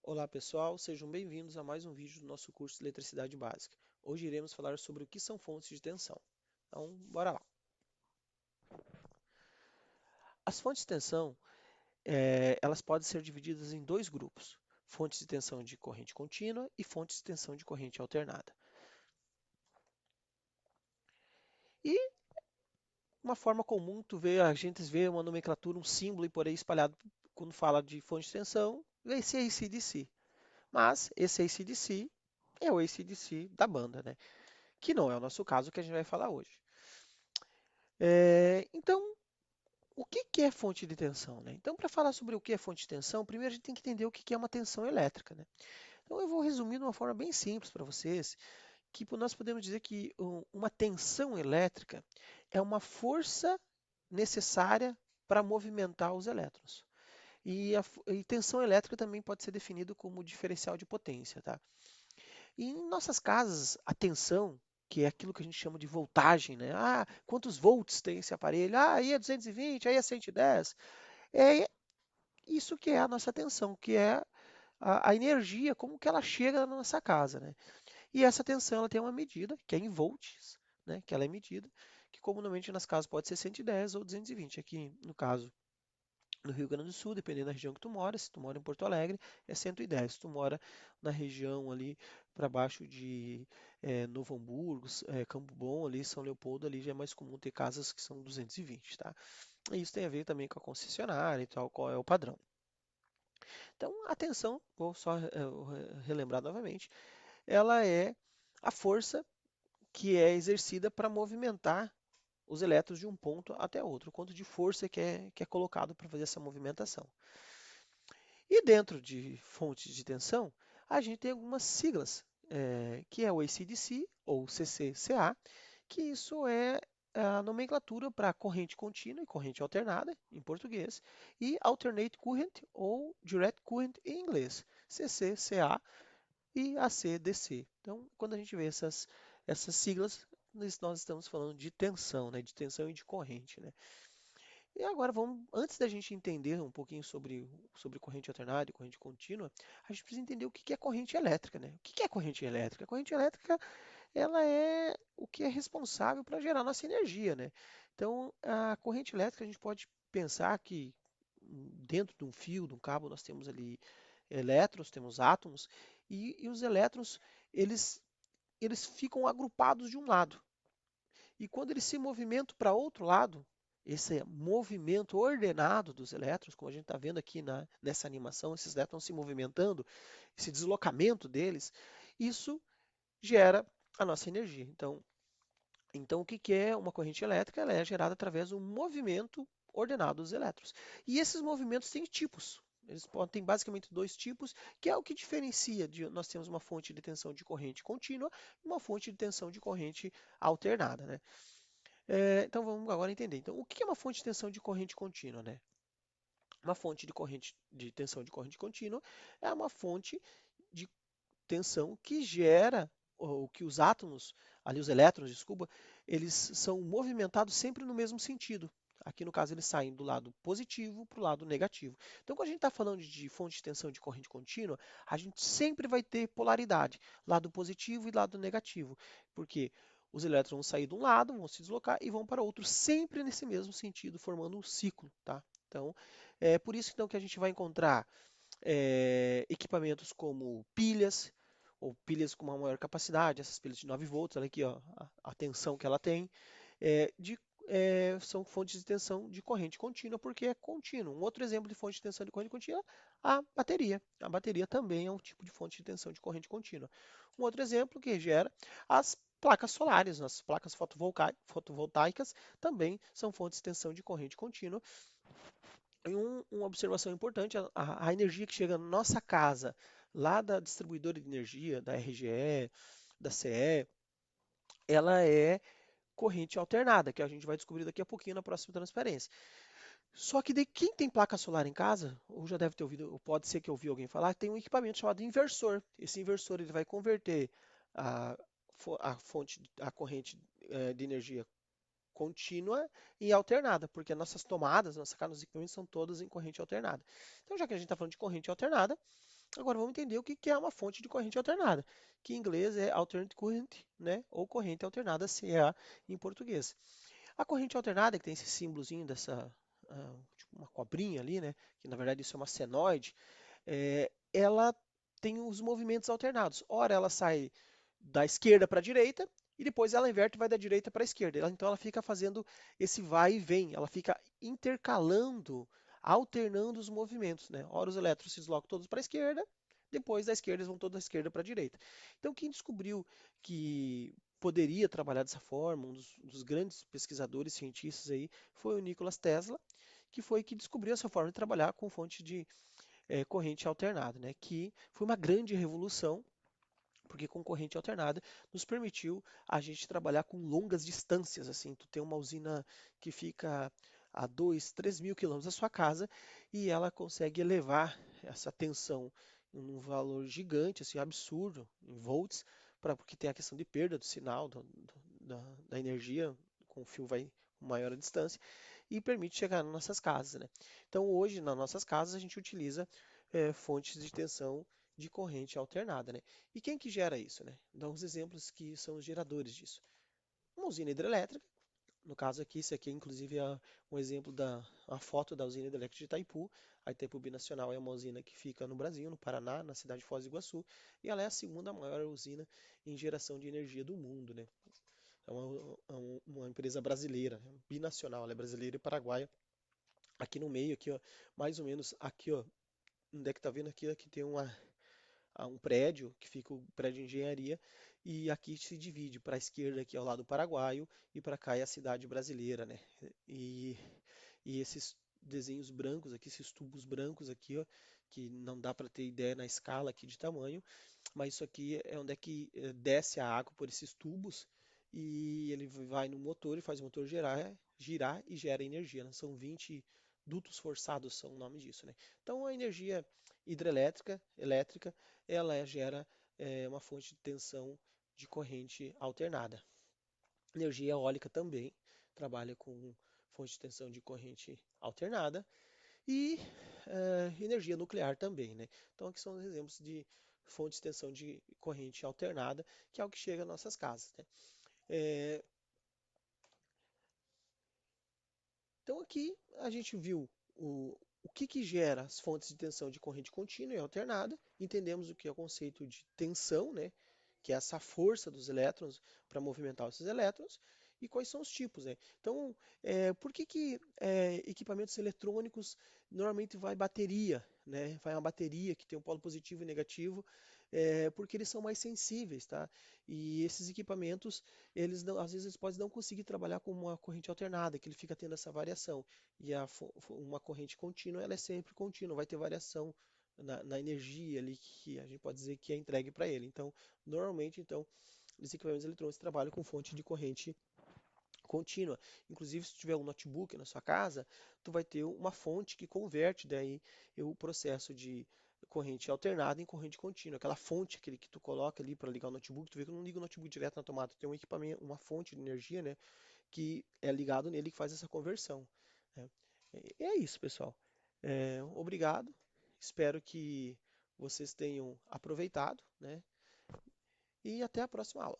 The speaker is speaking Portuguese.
Olá pessoal, sejam bem-vindos a mais um vídeo do nosso curso de Eletricidade Básica. Hoje iremos falar sobre o que são fontes de tensão. Então, bora lá. As fontes de tensão, elas podem ser divididas em dois grupos: fontes de tensão de corrente contínua e fontes de tensão de corrente alternada. E uma forma comum, a gente vê uma nomenclatura, um símbolo e por aí espalhado quando fala de fonte de tensão, é esse AC/DC. Mas esse AC/DC é o AC/DC da banda, né? Que não é o nosso caso que a gente vai falar hoje. Então, o que que é fonte de tensão, né? Então, para falar sobre o que é fonte de tensão, primeiro a gente tem que entender o que que é uma tensão elétrica, né? Então, eu vou resumir de uma forma bem simples para vocês, que nós podemos dizer que uma tensão elétrica é uma força necessária para movimentar os elétrons. E tensão elétrica também pode ser definido como diferencial de potência, tá? E em nossas casas, a tensão, que é aquilo que a gente chama de voltagem, né? Ah, quantos volts tem esse aparelho? Ah, aí é 220, aí é 110. É isso que é a nossa tensão, que é a energia, como que ela chega na nossa casa, né? E essa tensão ela tem uma medida, que é em volts, né? Que ela é medida, que comumente nas casas pode ser 110 ou 220. Aqui, no caso, no Rio Grande do Sul, dependendo da região que tu mora, se tu mora em Porto Alegre, é 110. Se tu mora na região ali para baixo de Novo Hamburgo, Campo Bom, ali, São Leopoldo, ali já é mais comum ter casas que são 220, tá? E isso tem a ver também com a concessionária e tal, qual é o padrão. Então, a tensão, vou só relembrar novamente, ela é a força que é exercida para movimentar os elétrons de um ponto até outro, o quanto de força que é colocado para fazer essa movimentação. E dentro de fontes de tensão, a gente tem algumas siglas, que é o AC/DC ou CCCA, que isso é a nomenclatura para corrente contínua e corrente alternada, em português, e alternate current ou direct current em inglês, CCCA e AC/DC. Então, quando a gente vê essas siglas, nós estamos falando de tensão, né, de tensão e de corrente, né? E agora antes da gente entender um pouquinho sobre corrente alternada e corrente contínua, a gente precisa entender o que que é corrente elétrica, né? O que que é corrente elétrica? A corrente elétrica, ela é o que é responsável para gerar nossa energia, né? Então, a corrente elétrica a gente pode pensar que dentro de um fio, de um cabo, nós temos ali elétrons, temos átomos, e os elétrons, eles, eles ficam agrupados de um lado. E quando eles se movimentam para outro lado, esse movimento ordenado dos elétrons, como a gente está vendo aqui nessa animação, esses elétrons se movimentando, esse deslocamento deles, isso gera a nossa energia. Então o que que é uma corrente elétrica? Ela é gerada através do movimento ordenado dos elétrons. E esses movimentos têm tipos. Têm basicamente dois tipos, que é o que diferencia nós temos uma fonte de tensão de corrente contínua e uma fonte de tensão de corrente alternada, né? Então vamos agora entender. Então, o que é uma fonte de tensão de corrente contínua, né? Uma fonte de corrente de tensão de corrente contínua é uma fonte de tensão que gera ou que os átomos, ali os elétrons, desculpa, eles são movimentados sempre no mesmo sentido. Aqui no caso eles saem do lado positivo para o lado negativo. Então quando a gente está falando de fonte de tensão de corrente contínua, a gente sempre vai ter polaridade, lado positivo e lado negativo. Porque os elétrons vão sair de um lado, vão se deslocar e vão para outro, sempre nesse mesmo sentido, formando um ciclo, tá? Então, é por isso então que a gente vai encontrar equipamentos como pilhas, ou pilhas com uma maior capacidade, essas pilhas de 9 volts, olha aqui ó, a tensão que ela tem, são fontes de tensão de corrente contínua, porque é contínuo. Um outro exemplo de fonte de tensão de corrente contínua, a bateria. A bateria também é um tipo de fonte de tensão de corrente contínua. Um outro exemplo que gera as placas solares, as placas fotovoltaicas também são fontes de tensão de corrente contínua. E uma observação importante, a energia que chega na nossa casa, lá da distribuidora de energia, da RGE, da CE, ela é corrente alternada, que a gente vai descobrir daqui a pouquinho na próxima transferência. Só que de quem tem placa solar em casa, ou já deve ter ouvido, ou pode ser que ouviu alguém falar, tem um equipamento chamado inversor. Esse inversor ele vai converter a, a corrente de energia contínua e alternada, porque nossas tomadas, nossa casa, os equipamentos são todos em corrente alternada. Então, já que a gente está falando de corrente alternada, Agora vamos entender o que que é uma fonte de corrente alternada, que em inglês é alternate current, né? Ou corrente alternada, CA em português. A corrente alternada, que tem esse símbolozinho dessa, tipo uma cobrinha ali, né? Que na verdade isso é uma senoide, ela tem os movimentos alternados. Ora ela sai da esquerda para a direita e depois ela inverte e vai da direita para a esquerda. Então ela fica fazendo esse vai e vem, ela fica intercalando, alternando os movimentos, né? Ora os elétrons se deslocam todos para a esquerda, depois da esquerda eles vão todos da esquerda para a direita. Então quem descobriu que poderia trabalhar dessa forma, um dos grandes pesquisadores cientistas aí, foi o Nikola Tesla, que foi que descobriu essa forma de trabalhar com fonte de corrente alternada, né? Que foi uma grande revolução porque com corrente alternada nos permitiu a gente trabalhar com longas distâncias, assim, tu tem uma usina que fica a 2, 3 mil quilômetros da sua casa e ela consegue elevar essa tensão em um valor gigante, assim, absurdo, em volts, porque tem a questão de perda do sinal, da energia, com o fio vai com maior distância, e permite chegar nas nossas casas, né? Então hoje, nas nossas casas, a gente utiliza fontes de tensão de corrente alternada, né? E quem que gera isso, né? Dá uns exemplos que são os geradores disso. Uma usina hidrelétrica, no caso aqui, esse aqui inclusive é um exemplo da a foto da usina hidrelétrica de Itaipu. A Itaipu Binacional é uma usina que fica no Brasil, no Paraná, na cidade de Foz do Iguaçu, e ela é a segunda maior usina em geração de energia do mundo, né? É uma empresa brasileira, né? Binacional, ela é brasileira e paraguaia. Aqui no meio, aqui, ó, mais ou menos aqui, ó, onde é que tá vendo aqui, aqui tem um prédio, que fica o prédio de engenharia, e aqui se divide para a esquerda, que é o lado paraguaio, e para cá é a cidade brasileira, né? E, e esses desenhos brancos aqui, esses tubos brancos aqui, ó, que não dá para ter ideia na escala aqui de tamanho, mas isso aqui é onde é que desce a água por esses tubos e ele vai no motor e faz o motor girar e gera energia, né? São 20 dutos forçados, são o nome disso, né? Então a energia hidrelétrica, elétrica, ela gera uma fonte de tensão de corrente alternada. Energia eólica também trabalha com fonte de tensão de corrente alternada e energia nuclear também, né? Então aqui são os exemplos de fontes de tensão de corrente alternada, que é o que chega às nossas casas, né? É, então aqui a gente viu o que gera as fontes de tensão de corrente contínua e alternada, entendemos o que é o conceito de tensão, né? Que é essa força dos elétrons para movimentar esses elétrons, e quais são os tipos, né? Então, por que equipamentos eletrônicos normalmente vai bateria, né? Vai uma bateria que tem um polo positivo e negativo, porque eles são mais sensíveis, tá? E esses equipamentos, eles não, às vezes eles podem não conseguir trabalhar com uma corrente alternada, que ele fica tendo essa variação. E uma corrente contínua, ela é sempre contínua, vai ter variação na energia ali que a gente pode dizer que é entregue para ele. Então, normalmente, então, os equipamentos eletrônicos trabalham com fonte de corrente contínua. Inclusive, se tiver um notebook na sua casa, tu vai ter uma fonte que converte daí o processo de corrente alternada em corrente contínua. Aquela fonte aquele que tu coloca ali para ligar o notebook, tu vê que eu não ligo o notebook direto na tomada, tem um equipamento, uma fonte de energia, né, que é ligado nele que faz essa conversão, né? E é isso, pessoal. Obrigado. Espero que vocês tenham aproveitado, né? E até a próxima aula.